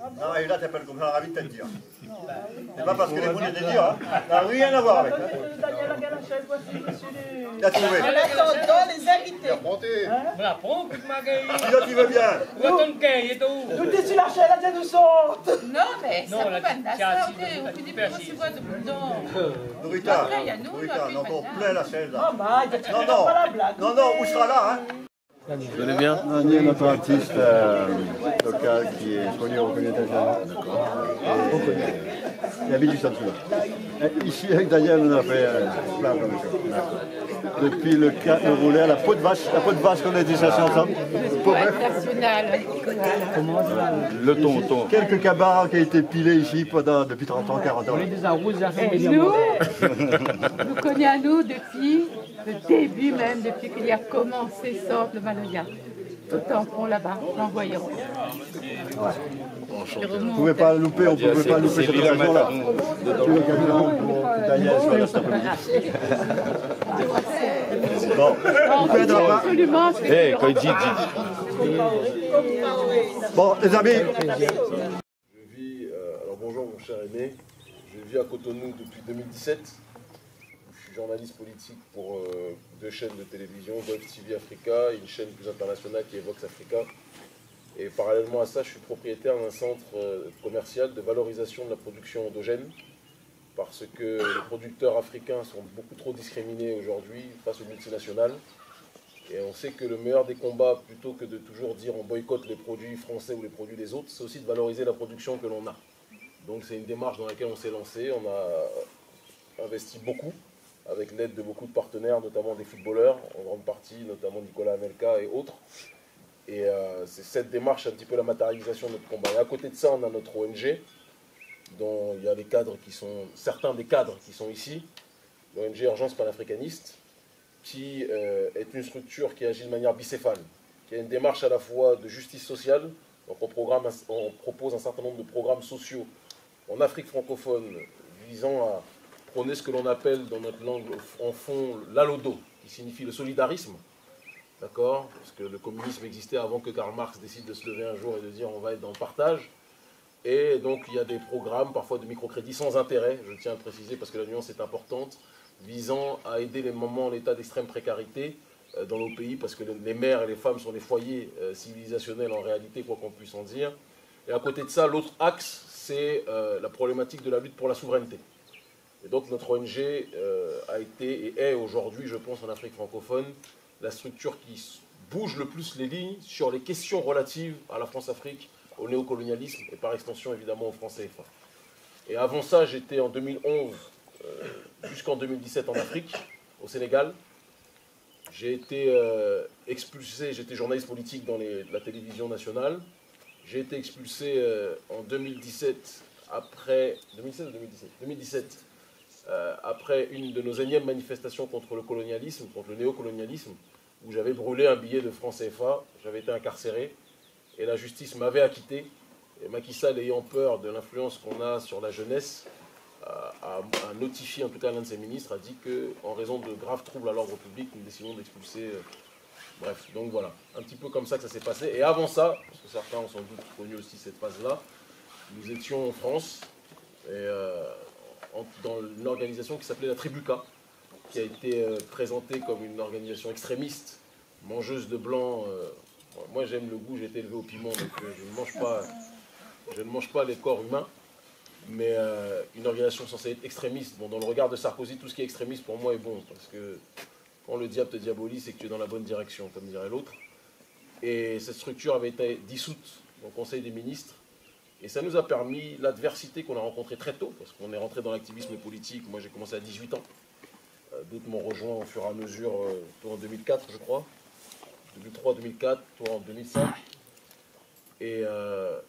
Non, et là, t'appelles comme ça, ravi de te dire. C'est pas parce que les boules étaient dire, hein. Ça n'a rien à voir avec. T'as trouvé. En attendant les invités. Voilà, prends, que tu m'as gagné. Si là, tu veux bien. Où est ton quai? Il est où? Tout est sur la chaîne, là, nous sortent. Non, mais ça Non, peut là, pas tu la as assis, sortir. tu Au as Philippe, assis. on se voit de dedans. Nourrita, Après, il y a nous, Nourrita, après, on a encore maintenant. plein la chaise, là. Ah, bah, tu Non, fais non. pas la blague. Non, non, où sera là, hein. Vous allez bien? Nani est notre artiste local qui est connu et reconnu internationalement. Il habite juste en dessous. Ici, avec Daniel, on a fait plein de choses. Depuis le rouler, la peau de vache qu'on a été chercher ensemble. Le tonton. Quelques cabarets qui ont été pilés ici depuis 30 ans, 40 ans. Nous connaissons depuis le début même, depuis qu'il y a commencé Sorte le Maloya. Tout en fond là-bas, l'envoyons. Vous ne pouvez pas louper, on ne pouvait pas louper cette occasion-là. Depuis l'occasion pour Daniel, je vais la stopper. Bon, Absolument. Eh, quand il dit. bon, les amis. Je vis, alors bonjour mon cher aîné, je vis à Cotonou depuis 2017. Je suis journaliste politique pour deux chaînes de télévision, Golf TV Africa et une chaîne plus internationale qui est Vox Africa. Et parallèlement à ça, je suis propriétaire d'un centre commercial de valorisation de la production endogène parce que les producteurs africains sont beaucoup trop discriminés aujourd'hui face aux multinationales. Et on sait que le meilleur des combats, plutôt que de toujours dire on boycotte les produits français ou les produits des autres, c'est aussi de valoriser la production que l'on a. Donc c'est une démarche dans laquelle on s'est lancé. On a investi beaucoup, avec l'aide de beaucoup de partenaires, notamment des footballeurs, en grande partie, notamment Nicolas Anelka et autres. Et c'est cette démarche, un petit peu la matérialisation de notre combat. Et à côté de ça, on a notre ONG, dont il y a les cadres qui sont, certains des cadres qui sont ici, l'ONG Urgence Panafricaniste, qui est une structure qui agit de manière bicéphale, qui a une démarche à la fois de justice sociale, donc on propose un certain nombre de programmes sociaux en Afrique francophone visant à prôner ce que l'on appelle dans notre langue en fond l'alodo, qui signifie le solidarisme, d'accord, parce que le communisme existait avant que Karl Marx décide de se lever un jour et de dire on va être dans le partage. Et donc il y a des programmes, parfois de microcrédit sans intérêt, je tiens à préciser parce que la nuance est importante, visant à aider les mamans en état d'extrême précarité dans nos pays, parce que les mères et les femmes sont les foyers civilisationnels en réalité, quoi qu'on puisse en dire. Et à côté de ça, l'autre axe, c'est la problématique de la lutte pour la souveraineté. Et donc notre ONG a été et est aujourd'hui, je pense, en Afrique francophone, la structure qui bouge le plus les lignes sur les questions relatives à la France-Afrique, au néocolonialisme et par extension évidemment au franc CFA. Et avant ça, j'étais en 2011 jusqu'en 2017 en Afrique, au Sénégal. J'ai été expulsé, j'étais journaliste politique dans la télévision nationale. J'ai été expulsé en 2017 après 2017 après une de nos énièmes manifestations contre le colonialisme, contre le néocolonialisme, où j'avais brûlé un billet de franc CFA, j'avais été incarcéré. Et la justice m'avait acquitté. Et Macky Sall, ayant peur de l'influence qu'on a sur la jeunesse, a notifié, en tout cas l'un de ses ministres, a dit qu'en raison de graves troubles à l'ordre public, nous décidons d'expulser. Bref, donc voilà, un petit peu comme ça que ça s'est passé. Et avant ça, parce que certains ont sans doute connu aussi cette phase-là, nous étions en France, et, dans une organisation qui s'appelait la Tribuca, qui a été présentée comme une organisation extrémiste, mangeuse de blanc. Moi j'aime le goût, j'ai été élevé au piment, donc je ne mange pas les corps humains, mais une organisation censée être extrémiste. Bon, dans le regard de Sarkozy, tout ce qui est extrémiste pour moi est bon, parce que quand le diable te diabolise, c'est que tu es dans la bonne direction, comme dirait l'autre. Et cette structure avait été dissoute au Conseil des ministres, et ça nous a permis l'adversité qu'on a rencontrée très tôt, parce qu'on est rentré dans l'activisme politique. Moi j'ai commencé à 18 ans, d'autres m'ont rejoint au fur et à mesure, en 2004 je crois. 2003, 2004, toi en 2005. Et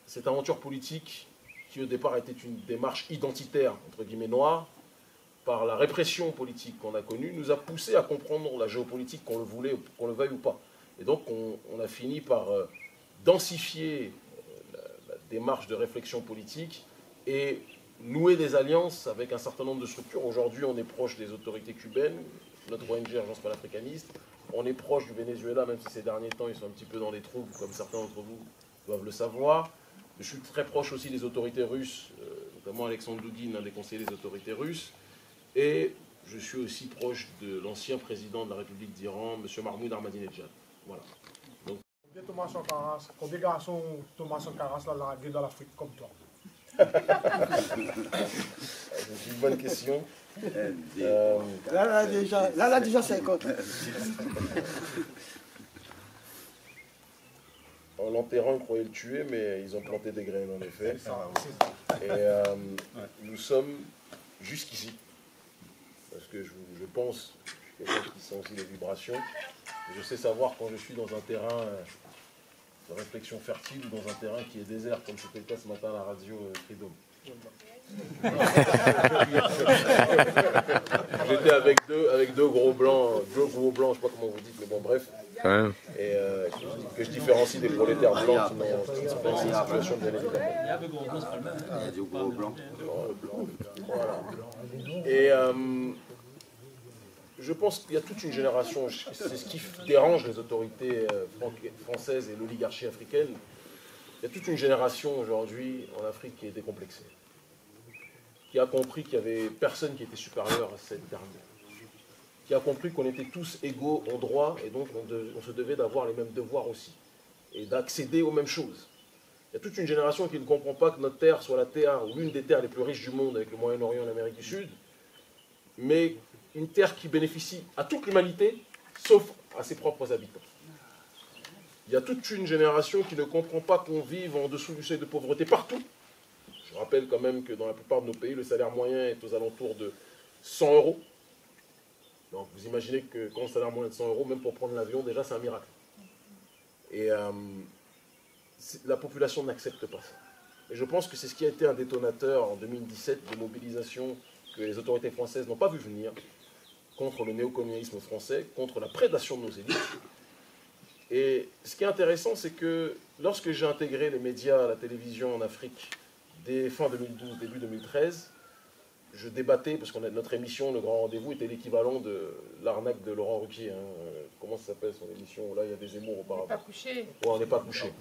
cette aventure politique, qui au départ était une démarche identitaire, entre guillemets noire, par la répression politique qu'on a connue, nous a poussé à comprendre la géopolitique, qu'on le voulait, qu'on le veuille ou pas. Et donc on a fini par densifier la démarche de réflexion politique et nouer des alliances avec un certain nombre de structures. Aujourd'hui, on est proche des autorités cubaines, notre ONG Urgence Panafricaniste. On est proche du Venezuela, même si ces derniers temps, ils sont un petit peu dans les troubles, comme certains d'entre vous doivent le savoir. Je suis très proche aussi des autorités russes, notamment Alexandre Douguine, l'un des conseillers des autorités russes. Et je suis aussi proche de l'ancien président de la République d'Iran, M. Mahmoud Ahmadinejad. Voilà. Donc, combien de garçons Thomas Sankara l'a largué dans l'Afrique comme toi? c'est une bonne question. Là, déjà 50. En l'enterrant, ils croyaient le tuer, mais ils ont planté des graines, en effet. Et nous sommes jusqu'ici. Parce que je pense, je suis quelqu'un qui sent aussi les vibrations. Je sais savoir quand je suis dans un terrain de réflexion fertile ou dans un terrain qui est désert, comme c'était le cas ce matin à la radio Freedom. J'étais avec deux gros blancs, je ne sais pas comment vous dites, mais bon, bref. Et que je différencie des prolétaires blancs qui sont dans cette situation, bien évidemment. Il y a du gros blanc. Voilà. Et je pense qu'il y a toute une génération, c'est ce qui dérange les autorités françaises et l'oligarchie africaine. Il y a toute une génération aujourd'hui en Afrique qui est décomplexée, qui a compris qu'il n'y avait personne qui était supérieur à cette dernière, qui a compris qu'on était tous égaux en droit et donc on se devait d'avoir les mêmes devoirs aussi et d'accéder aux mêmes choses. Il y a toute une génération qui ne comprend pas que notre terre soit la terre ou l'une des terres les plus riches du monde avec le Moyen-Orient et l'Amérique du Sud, mais une terre qui bénéficie à toute l'humanité sauf à ses propres habitants. Il y a toute une génération qui ne comprend pas qu'on vive en dessous du seuil de pauvreté partout. Je rappelle quand même que dans la plupart de nos pays, le salaire moyen est aux alentours de 100 €. Donc vous imaginez que quand le salaire moyen est de 100 €, même pour prendre l'avion, déjà c'est un miracle. Et la population n'accepte pas ça. Et je pense que c'est ce qui a été un détonateur en 2017 des mobilisations que les autorités françaises n'ont pas vu venir contre le néocolonialisme français, contre la prédation de nos élites. Et ce qui est intéressant, c'est que lorsque j'ai intégré les médias, la télévision en Afrique, dès fin 2012, début 2013, je débattais, parce que notre émission, Le Grand Rendez-vous, était l'équivalent de l'arnaque de Laurent Ruquier. Comment ça s'appelle son émission? Là, il y a des Zemmour auparavant. Pas couché. Ouais, on n'est pas couché.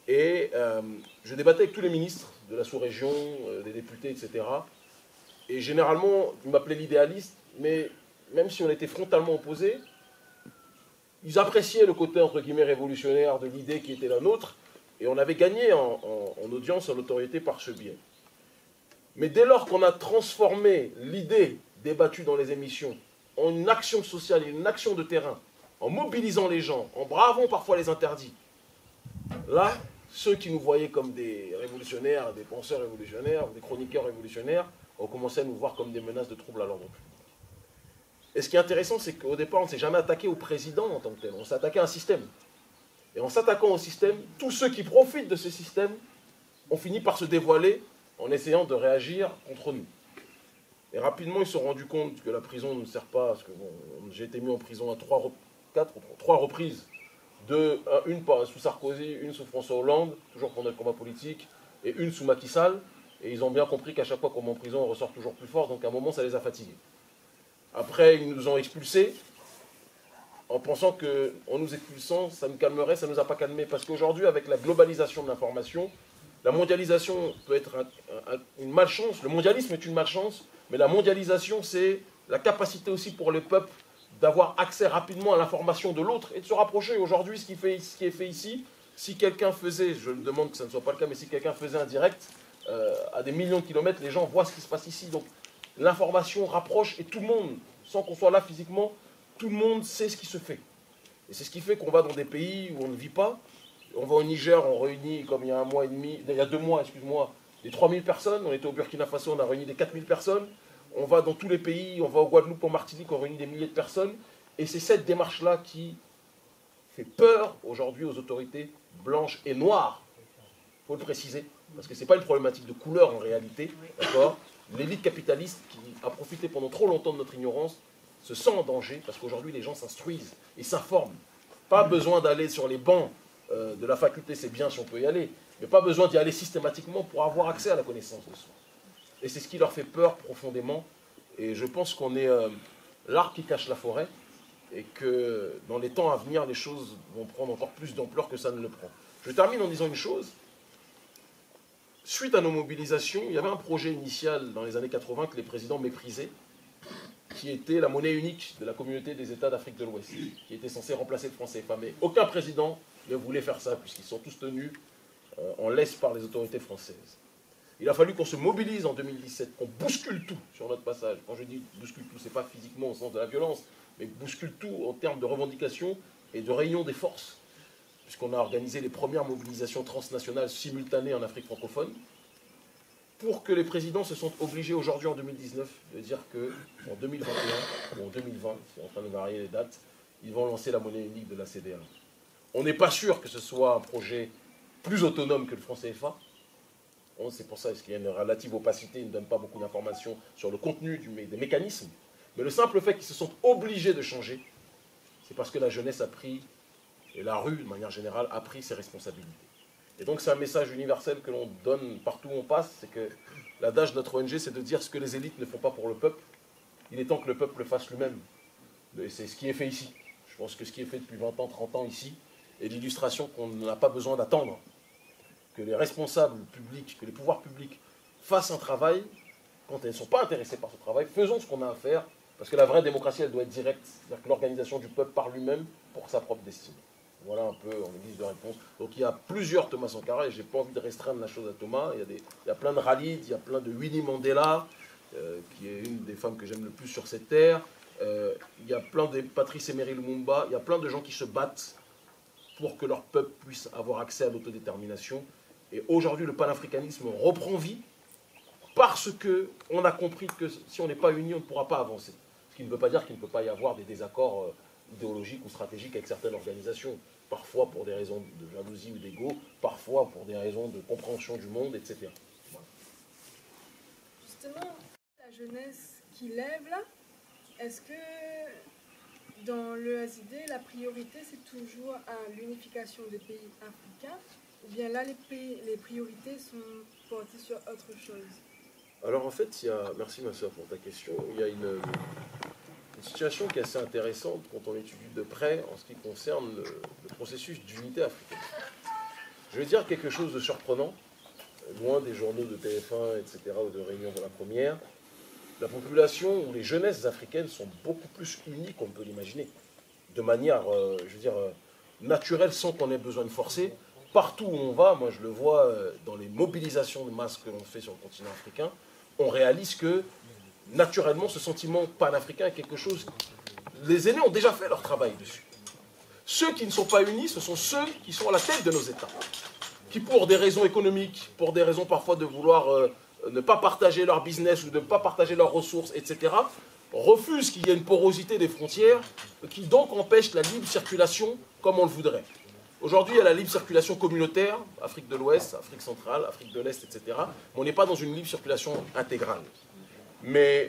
Et je débattais avec tous les ministres de la sous-région, des députés, etc. Et généralement, ils m'appelaient l'idéaliste, mais même si on était frontalement opposés, ils appréciaient le côté, entre guillemets, révolutionnaire de l'idée qui était la nôtre, et on avait gagné en audience, en notoriété par ce biais. Mais dès lors qu'on a transformé l'idée débattue dans les émissions en une action sociale et une action de terrain, en mobilisant les gens, en bravant parfois les interdits, là, ceux qui nous voyaient comme des révolutionnaires, des penseurs révolutionnaires, des chroniqueurs révolutionnaires, ont commencé à nous voir comme des menaces de troubles à l'ordre public. Et ce qui est intéressant, c'est qu'au départ, on ne s'est jamais attaqué au président en tant que tel, on s'est attaqué à un système. Et en s'attaquant au système, tous ceux qui profitent de ce système ont fini par se dévoiler en essayant de réagir contre nous. Et rapidement, ils se sont rendus compte que la prison ne sert pas, parce que bon, j'ai été mis en prison à trois reprises, une sous Sarkozy, une sous François Hollande, toujours pendant le combat politique, et une sous Macky Sall. Et ils ont bien compris qu'à chaque fois qu'on est en prison, on ressort toujours plus fort, donc à un moment, ça les a fatigués. Après, ils nous ont expulsés, en pensant qu'en nous expulsant, ça nous calmerait, ça ne nous a pas calmés. Parce qu'aujourd'hui, avec la globalisation de l'information, la mondialisation peut être une malchance. Le mondialisme est une malchance, mais la mondialisation, c'est la capacité aussi pour les peuples d'avoir accès rapidement à l'information de l'autre et de se rapprocher. Aujourd'hui, ce qui est fait ici, si quelqu'un faisait, je me demande que ça ne soit pas le cas, mais si quelqu'un faisait un direct, à des millions de kilomètres, les gens voient ce qui se passe ici. Donc l'information rapproche et tout le monde, sans qu'on soit là physiquement, tout le monde sait ce qui se fait. Et c'est ce qui fait qu'on va dans des pays où on ne vit pas. On va au Niger, on réunit, comme il y a 2 mois, excuse-moi, les 3000 personnes. On était au Burkina Faso, on a réuni des 4000 personnes. On va dans tous les pays, on va au Guadeloupe, en Martinique, on réunit des milliers de personnes. Et c'est cette démarche-là qui fait peur aujourd'hui aux autorités blanches et noires. Il faut le préciser, parce que ce n'est pas une problématique de couleur en réalité, d'accord ? L'élite capitaliste qui a profité pendant trop longtemps de notre ignorance se sent en danger, parce qu'aujourd'hui les gens s'instruisent et s'informent. Pas besoin d'aller sur les bancs de la faculté, c'est bien si on peut y aller, mais pas besoin d'y aller systématiquement pour avoir accès à la connaissance de soi. Et c'est ce qui leur fait peur profondément, et je pense qu'on est l'arbre qui cache la forêt, et que dans les temps à venir, les choses vont prendre encore plus d'ampleur que ça ne le prend. Je termine en disant une chose, suite à nos mobilisations, il y avait un projet initial dans les années 80 que les présidents méprisaient, qui était la monnaie unique de la communauté des États d'Afrique de l'Ouest, qui était censée remplacer le franc CFA. Mais aucun président ne voulait faire ça, puisqu'ils sont tous tenus en laisse par les autorités françaises. Il a fallu qu'on se mobilise en 2017, qu'on bouscule tout sur notre passage. Quand je dis bouscule tout, ce n'est pas physiquement au sens de la violence, mais bouscule tout en termes de revendications et de réunion des forces, puisqu'on a organisé les premières mobilisations transnationales simultanées en Afrique francophone, pour que les présidents se sentent obligés aujourd'hui en 2019 de dire qu'en 2021 ou en 2020, c'est en train de varier les dates, ils vont lancer la monnaie unique de la CEDEAO. On n'est pas sûr que ce soit un projet plus autonome que le franc CFA. C'est pour ça qu'il y a une relative opacité, ils ne donnent pas beaucoup d'informations sur le contenu des mécanismes. Mais le simple fait qu'ils se sont obligés de changer, c'est parce que la jeunesse a pris, et la rue de manière générale, a pris ses responsabilités. Et donc c'est un message universel que l'on donne partout où on passe, c'est que l'adage de notre ONG, c'est de dire ce que les élites ne font pas pour le peuple, il est temps que le peuple le fasse lui-même. Et c'est ce qui est fait ici. Je pense que ce qui est fait depuis 20 ans, 30 ans ici, est l'illustration qu'on n'a pas besoin d'attendre. Que les responsables publics, que les pouvoirs publics fassent un travail, quand elles ne sont pas intéressées par ce travail, faisons ce qu'on a à faire, parce que la vraie démocratie, elle doit être directe, c'est-à-dire que l'organisation du peuple par lui-même pour sa propre destinée. Voilà un peu en guise de réponse. Donc il y a plusieurs Thomas Sankara, et je n'ai pas envie de restreindre la chose à Thomas. Il y a plein de Khalid, il y a plein de Winnie Mandela, qui est une des femmes que j'aime le plus sur cette terre. Il y a plein de Patrice Emery Lumumba, il y a plein de gens qui se battent pour que leur peuple puisse avoir accès à l'autodétermination. Et aujourd'hui, le panafricanisme reprend vie parce qu'on a compris que si on n'est pas unis, on ne pourra pas avancer. Ce qui ne veut pas dire qu'il ne peut pas y avoir des désaccords idéologiques ou stratégiques avec certaines organisations. Parfois pour des raisons de jalousie ou d'ego, parfois pour des raisons de compréhension du monde, etc. Voilà. Justement, la jeunesse qui lève là, est-ce que dans l'EASD, la priorité c'est toujours l'unification des pays africains, ou bien là les priorités sont portées sur autre chose? Alors en fait, merci ma soeur pour ta question, il y a une situation qui est assez intéressante quand on étudie de près en ce qui concerne le processus d'unité africaine. Je vais dire quelque chose de surprenant, loin des journaux de TF1, etc., ou de Réunion pour la Première. La population ou les jeunesses africaines sont beaucoup plus unies qu'on peut l'imaginer, de manière, je veux dire, naturelle, sans qu'on ait besoin de forcer. Partout où on va, moi je le vois dans les mobilisations de masse que l'on fait sur le continent africain, on réalise que naturellement ce sentiment panafricain est quelque chose... Les aînés ont déjà fait leur travail dessus. Ceux qui ne sont pas unis, ce sont ceux qui sont à la tête de nos États, qui pour des raisons économiques, pour des raisons parfois de vouloir ne pas partager leur business ou de ne pas partager leurs ressources, etc., refusent qu'il y ait une porosité des frontières qui donc empêche la libre circulation comme on le voudrait. Aujourd'hui, il y a la libre circulation communautaire, Afrique de l'Ouest, Afrique centrale, Afrique de l'Est, etc. Mais on n'est pas dans une libre circulation intégrale. Mais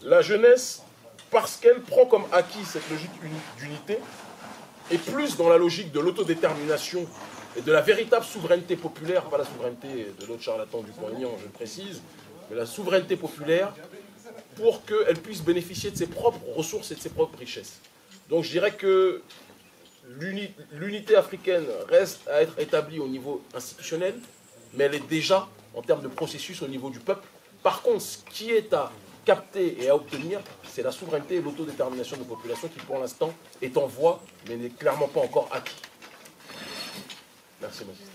la jeunesse, parce qu'elle prend comme acquis cette logique d'unité, est plus dans la logique de l'autodétermination et de la véritable souveraineté populaire, pas la souveraineté de l'autre charlatan du Poignan, je le précise, mais la souveraineté populaire pour qu'elle puisse bénéficier de ses propres ressources et de ses propres richesses. Donc je dirais que l'unité africaine reste à être établie au niveau institutionnel, mais elle est déjà, en termes de processus, au niveau du peuple. Par contre, ce qui est à capter et à obtenir, c'est la souveraineté et l'autodétermination de la population qui, pour l'instant, est en voie, mais n'est clairement pas encore acquis. Merci, magistrat.